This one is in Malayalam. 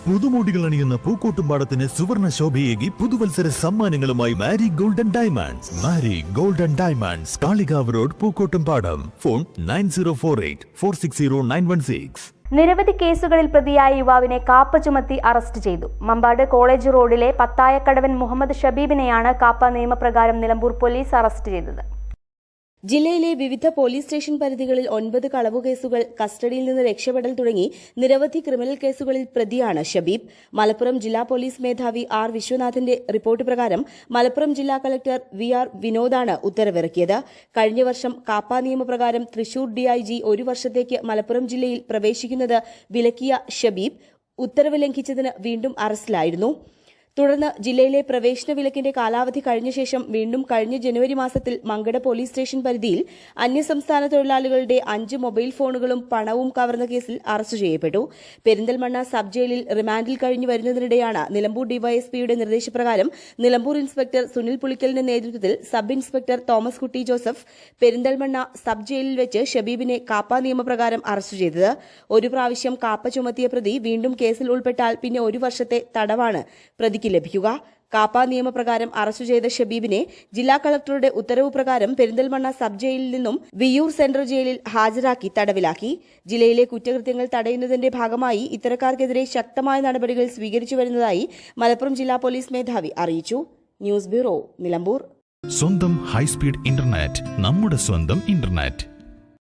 പുതുമോടികൾ അണിയുന്ന പൂക്കോട്ടുംപാടത്തിന് സുവർണ ശോഭയേകി പുതുവത്സര സമ്മാനങ്ങളുമായി Mari golden diamonds. Mari golden diamonds, Kalikavu road, Pookkottumpadam. Phone 9048460916. നിരവധി കേസുകളിൽ പ്രതിയായ യുവാവിനെ കാപ്പ ചുമത്തി അറസ്റ്റ് ചെയ്തു. മമ്പാട് കോളേജ് റോഡിലെ പത്തായക്കടവൻ മുഹമ്മദ് ഷബീബിനെയാണ് കാപ്പ നിയമപ്രകാരം നിലമ്പൂർ പോലീസ് അറസ്റ്റ് ചെയ്തത്. ജില്ലയിലെ വിവിധ പോലീസ് സ്റ്റേഷൻ പരിധികളിൽ 9 കളവു കേസുകൾ, കസ്റ്റഡിയിൽ നിന്ന് രക്ഷപ്പെടൽ തുടങ്ങി നിരവധി ക്രിമിനൽ കേസുകളിൽ പ്രതിയാണ് ഷബീബ്. മലപ്പുറം ജില്ലാ പോലീസ് മേധാവി ആർ വിശ്വനാഥിന്റെ റിപ്പോർട്ട് പ്രകാരം മലപ്പുറം ജില്ലാ കളക്ടർ വി ആർ വിനോദാണ് ഉത്തരവിറക്കിയത്. കഴിഞ്ഞ വർഷം കാപ്പ നിയമപ്രകാരം തൃശൂർ ഡിഐജി 1 വർഷത്തേക്ക് മലപ്പുറം ജില്ലയിൽ പ്രവേശിക്കുന്നത് വിലക്കിയ ഷബീബ് ഉത്തരവ് ലംഘിച്ചതിന് വീണ്ടും അറസ്റ്റിലായിരുന്നു. തുടർന്ന് ജില്ലയിലെ പ്രവേശന വിലക്കിന്റെ കാലാവധി കഴിഞ്ഞ ശേഷം വീണ്ടും കഴിഞ്ഞ ജനുവരി മാസത്തിൽ മങ്കട പോലീസ് സ്റ്റേഷൻ പരിധിയിൽ അന്യസംസ്ഥാന തൊഴിലാളികളുടെ 5 മൊബൈൽ ഫോണുകളും പണവും കവർന്ന കേസിൽ അറസ്റ്റ് ചെയ്യപ്പെട്ടു. പെരിന്തൽമണ്ണ സബ് ജയിലിൽ റിമാൻഡിൽ കഴിഞ്ഞു വരുന്നതിനിടെയാണ് നിലമ്പൂർ ഡിവൈഎസ്പിയുടെ നിർദ്ദേശപ്രകാരം നിലമ്പൂർ ഇൻസ്പെക്ടർ സുനിൽ പുളിക്കലിന്റെ നേതൃത്വത്തിൽ സബ് ഇൻസ്പെക്ടർ തോമസ് കുട്ടി ജോസഫ് പെരിന്തൽമണ്ണ സബ് ജയിലിൽ വെച്ച് ഷബീബിനെ കാപ്പ നിയമപ്രകാരം അറസ്റ്റ് ചെയ്തത്. ഒരു പ്രാവശ്യം കാപ്പ ചുമത്തിയ പ്രതി വീണ്ടും കേസിൽ ഉൾപ്പെട്ടാൽ പിന്നെ 1 വർഷത്തെ തടവാണ് പ്രതിക്ക് ലഭിക്കുക. കാപ്പ നിയമപ്രകാരം അറസ്റ്റ് ചെയ്ത ഷബീബിനെ ജില്ലാ കളക്ടറുടെ ഉത്തരവ് പ്രകാരം പെരിന്തൽമണ്ണ സബ് ജയിലിൽ നിന്നും വിയ്യൂർ സെൻട്രൽ ജയിലിൽ ഹാജരാക്കി തടവിലാക്കി. ജില്ലയിലെ കുറ്റകൃത്യങ്ങൾ തടയുന്നതിന്റെ ഭാഗമായി ഇത്തരക്കാർക്കെതിരെ ശക്തമായ നടപടികൾ സ്വീകരിച്ചു വരുന്നതായി മലപ്പുറം ജില്ലാ പോലീസ് മേധാവി അറിയിച്ചു. News bureau, Nilambur. സ്വന്തം ഹൈസ്പീഡ് ഇന്റർനെറ്റ്, നമ്മുടെ സ്വന്തം ഇന്റർനെറ്റ്.